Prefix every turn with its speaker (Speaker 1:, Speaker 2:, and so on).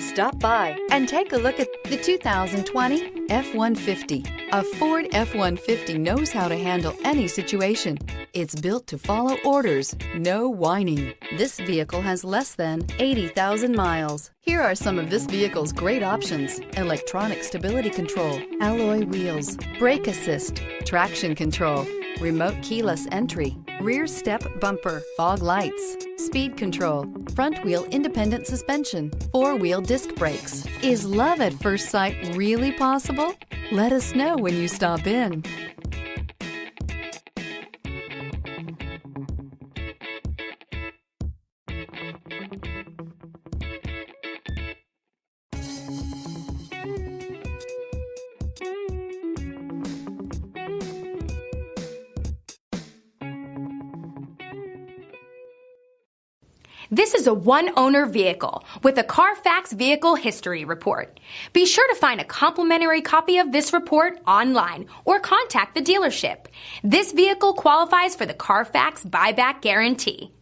Speaker 1: Stop by and take a look at the 2020 F-150. A Ford F-150 knows how to handle any situation. It's built to follow orders, no whining. This vehicle has less than 80,000 miles. Here are some of this vehicle's great options: electronic stability control, alloy wheels, brake assist, traction control, remote keyless entry, rear step bumper, fog lights, speed control, front wheel independent suspension, four-wheel disc brakes. Is love at first sight really possible? Let us know when you stop in.
Speaker 2: This is a one-owner vehicle with a Carfax Vehicle History Report. Be sure to find a complimentary copy of this report online or contact the dealership. This vehicle qualifies for the Carfax Buyback Guarantee.